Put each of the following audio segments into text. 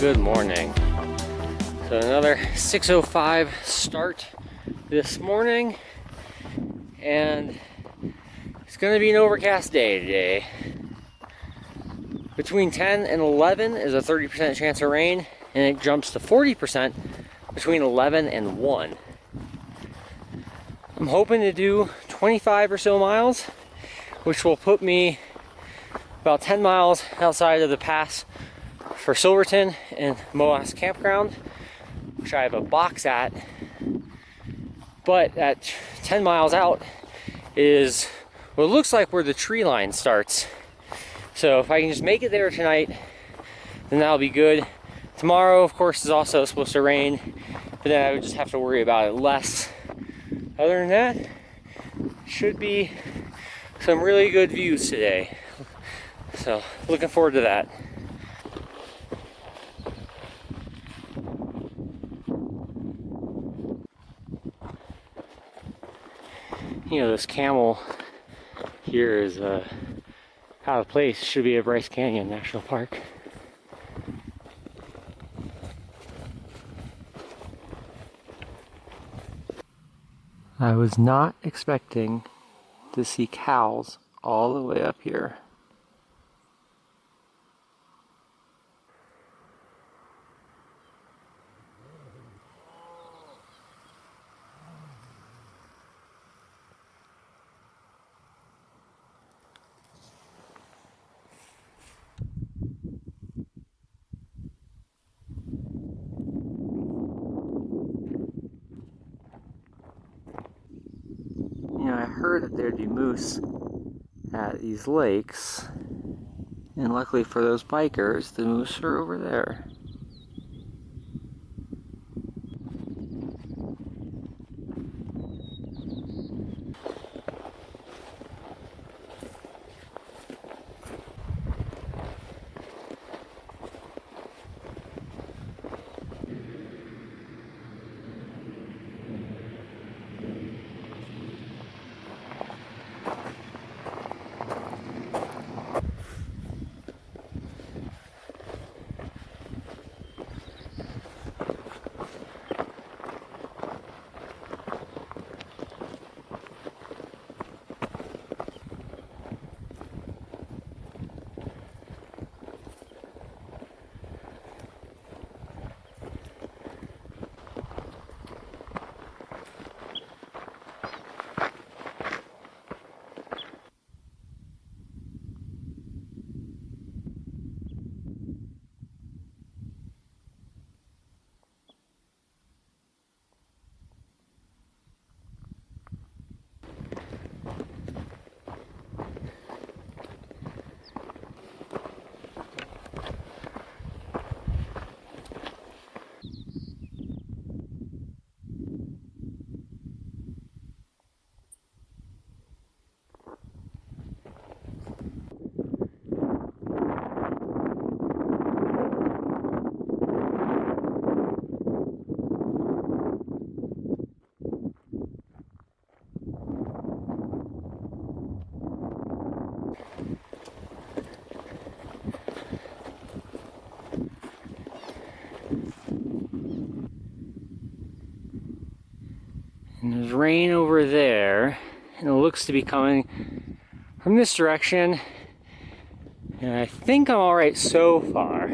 Good morning. So another 6:05 start this morning, and it's going to be an overcast day today. Between 10 and 11 is a 30% chance of rain, and it jumps to 40% between 11 and 1. I'm hoping to do 25 or so miles, which will put me about 10 miles outside of the pass for Silverton and Moas Campground, which I have a box at. But at 10 miles out is what looks like where the tree line starts. So if I can just make it there tonight, then that'll be good. Tomorrow, of course, is also supposed to rain, but then I would just have to worry about it less. Other than that, should be some really good views today. So looking forward to that. You know, this camel here is out of place. Should be at Bryce Canyon National Park. I was not expecting to see cows all the way up here. You know, I heard that there'd be moose at these lakes, and luckily for those bikers, the moose are over there. And there's rain over there, and it looks to be coming from this direction. And I think I'm alright so far.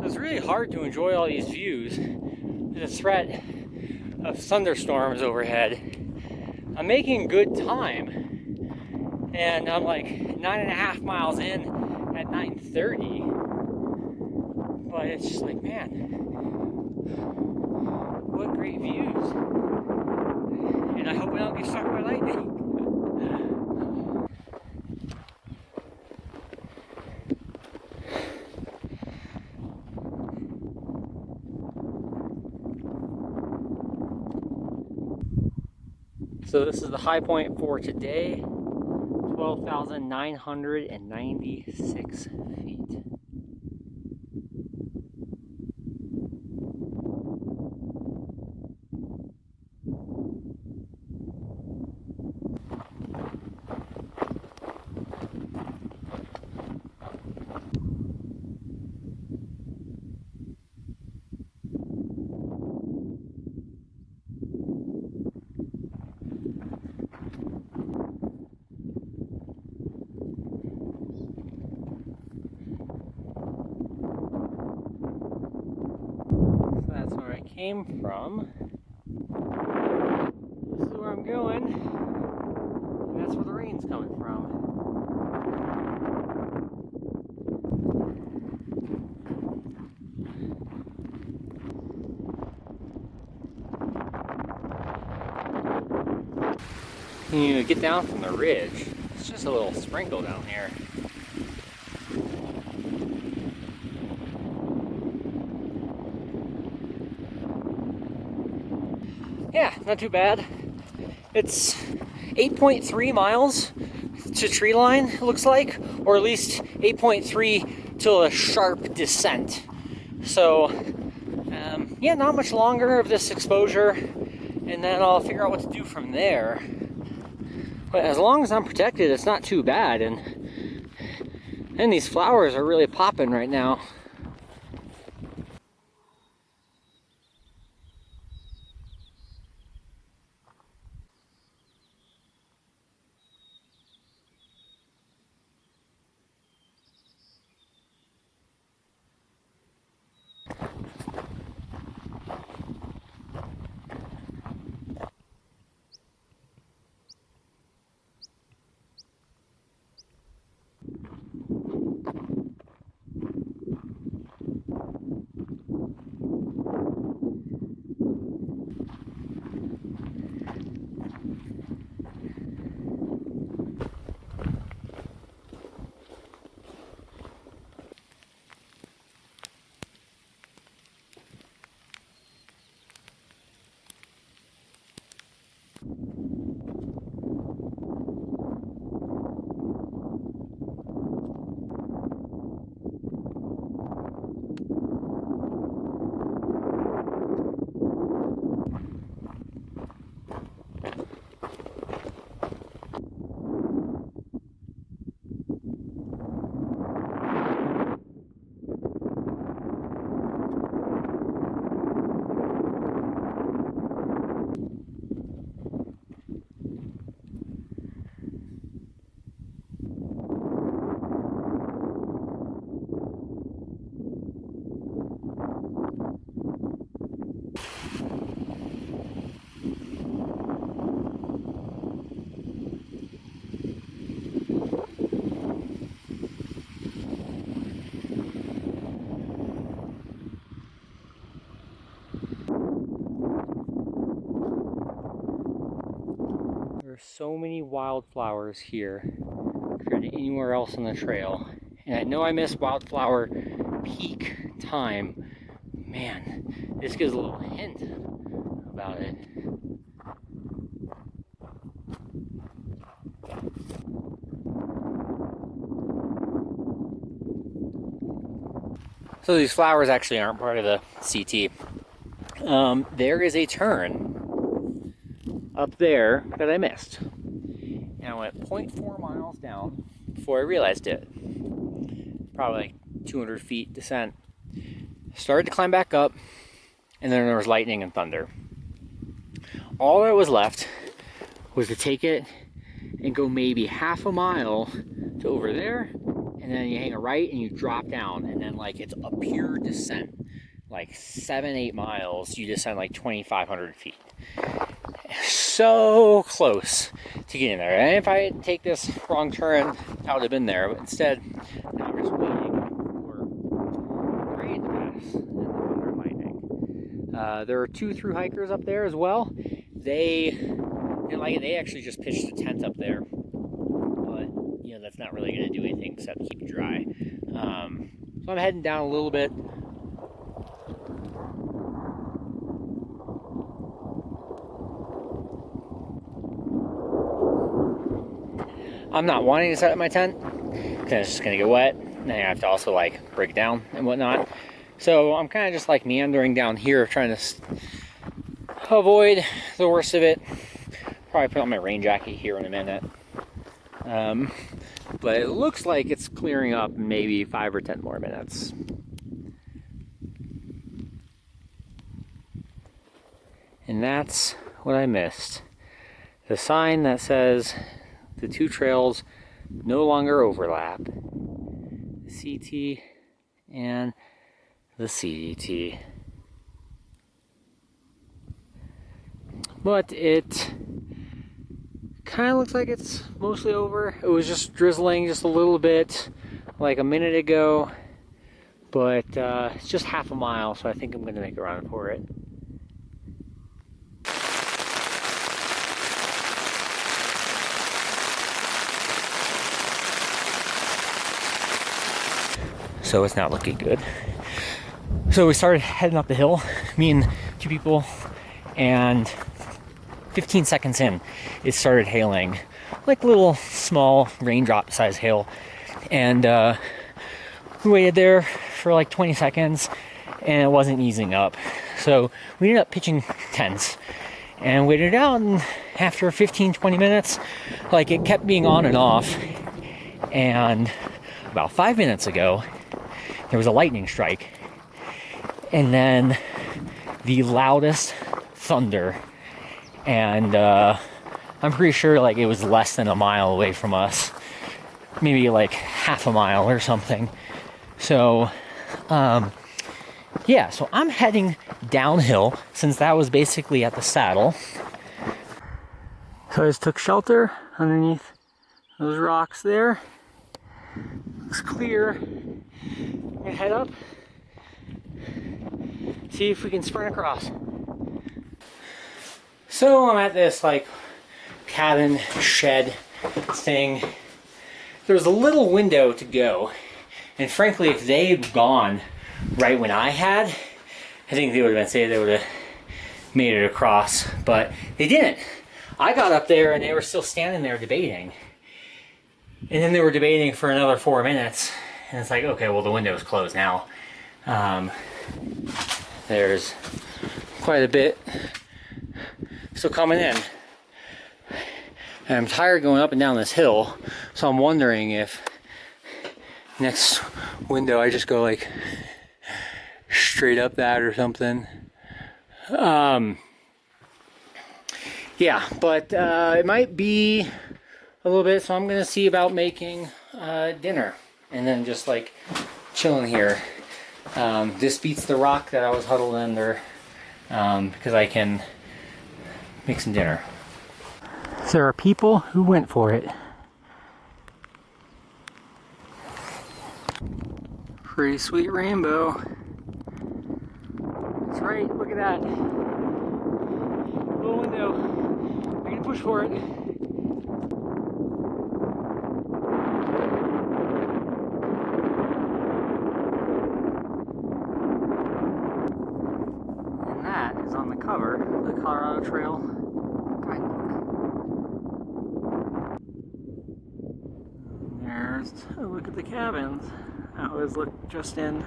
It's really hard to enjoy all these views. There's a threat of thunderstorms overhead. I'm making good time. And I'm like 9.5 miles in at 9:30. But it's just like, man, what great views. And I hope I don't get struck by lightning. So this is the high point for today. 12,996 feet. came from. This is where I'm going, and that's where the rain's coming from. You get down from the ridge, it's just a little sprinkle down here. Yeah, not too bad. It's 8.3 miles to tree line, it looks like, or at least 8.3 to a sharp descent. So, yeah, not much longer of this exposure, and then I'll figure out what to do from there. But as long as I'm protected, it's not too bad, and these flowers are really popping right now. There's so many wildflowers here compared to anywhere else on the trail. And I know I missed wildflower peak time. Man, this gives a little hint about it. So these flowers actually aren't part of the CT. There is a turn up there that I missed. And I went 0.4 miles down before I realized it. Probably like 200 feet descent. Started to climb back up, and then there was lightning and thunder. All that was left was to take it and go maybe half a mile to over there, and then you hang a right and you drop down, and then like it's a pure descent. Like 7-8 miles, you descend like 2,500 feet. So close to getting there. And if I didn't take this wrong turn, I would have been there. But instead, now I'm just waiting for the rain to pass and the thunder and lightning. There are 2 through hikers up there as well. They actually just pitched a tent up there, but you know that's not really going to do anything except keep it dry. So I'm heading down a little bit. I'm not wanting to set up my tent because it's just gonna get wet, and I have to also like break it down and whatnot. So I'm kind of just like meandering down here, trying to avoid the worst of it. Probably put on my rain jacket here in a minute. But it looks like it's clearing up in maybe 5 or 10 more minutes. And that's what I missed. The sign that says the 2 trails no longer overlap. The CT and the CDT. but it kind of looks like it's mostly over. It was just drizzling just a little bit like a minute ago, but it's just half a mile, so I think I'm gonna make a run for it. So it's not looking good. So we started heading up the hill, me and two people, and 15 seconds in, it started hailing, like little small raindrop size hail. And we waited there for like 20 seconds and it wasn't easing up. So we ended up pitching tents and waited out, and after 15-20 minutes, like it kept being on and off. And about 5 minutes ago, there was a lightning strike, and then the loudest thunder, and I'm pretty sure like it was less than a mile away from us, maybe like half a mile or something. So yeah, so I'm heading downhill since that was basically at the saddle. So I just took shelter underneath those rocks there. Looks clear. I'm gonna head up, see if we can sprint across. So I'm at this like cabin shed thing. There was a little window to go, and frankly, if they had gone right when I had, I think they would have been safe. They would have made it across, but they didn't. I got up there and they were still standing there debating, and then they were debating for another 4 minutes. And it's like, okay, well, the window's closed now. There's quite a bit still coming in. And I'm tired going up and down this hill, so I'm wondering if next window I just go like straight up that or something. Yeah, but it might be a little bit, so I'm gonna see about making dinner. And then just like chilling here. This beats the rock that I was huddled under, because I can make some dinner. There are people who went for it. Pretty sweet rainbow. That's right, look at that. Little window. I'm gonna push for it. On the cover of the Colorado Trail guidebook. There's a look at the cabins. That was look just in.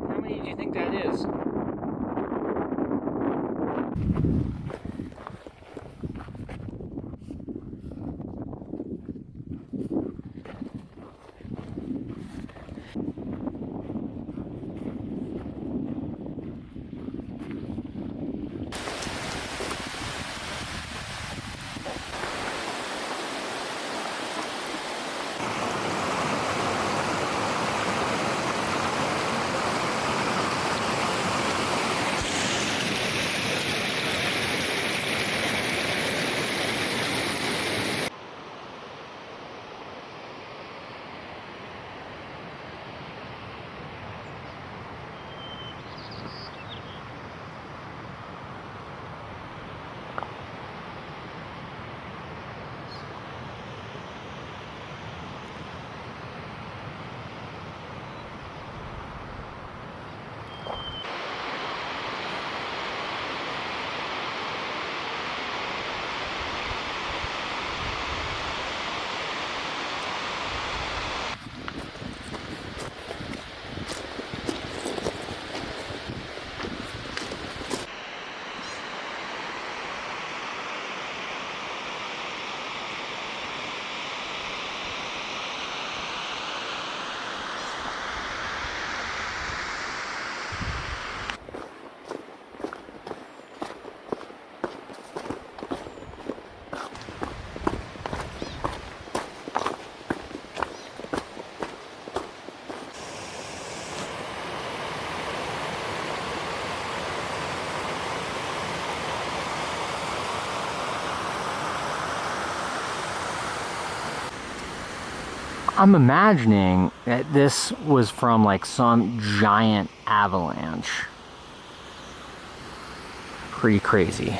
How many do you think that is? I'm imagining that this was from like some giant avalanche. Pretty crazy.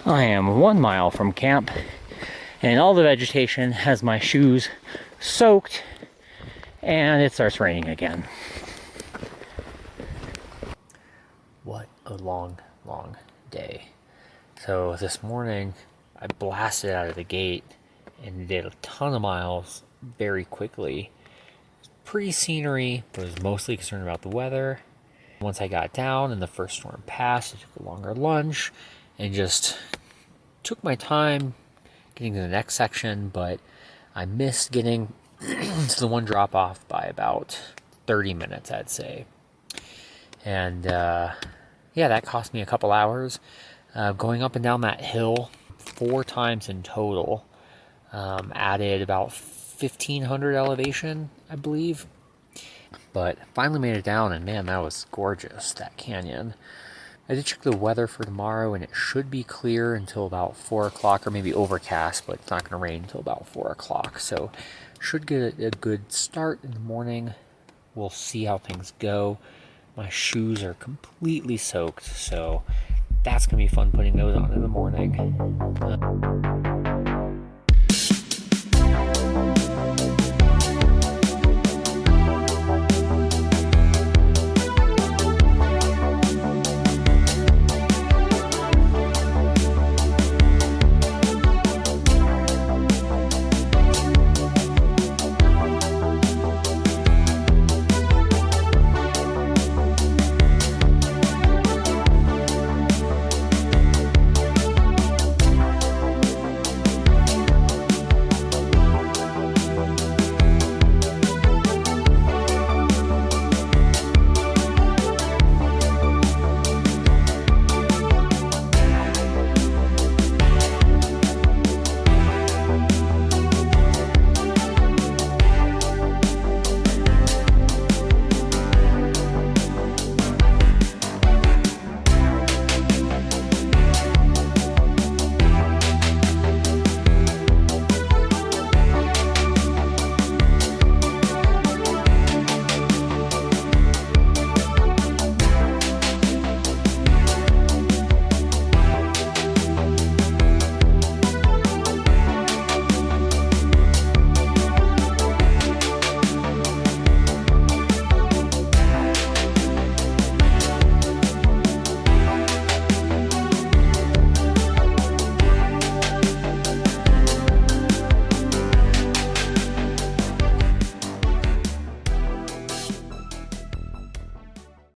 I am 1 mile from camp, and all the vegetation has my shoes soaked, and it starts raining again. What a long, long day. So this morning, I blasted out of the gate and did a ton of miles very quickly. Pretty scenery, but was mostly concerned about the weather. Once I got down and the first storm passed, I took a longer lunch and just took my time getting to the next section, but I missed getting to the one drop off by about 30 minutes, I'd say. And yeah, that cost me a couple hours. Going up and down that hill 4 times in total, added about 1,500 elevation, I believe. But finally made it down, and man, that was gorgeous, that canyon. I did check the weather for tomorrow, and it should be clear until about 4 o'clock, or maybe overcast, but it's not going to rain until about 4 o'clock. So should get a good start in the morning. We'll see how things go. My shoes are completely soaked, so that's going to be fun putting those on in the morning.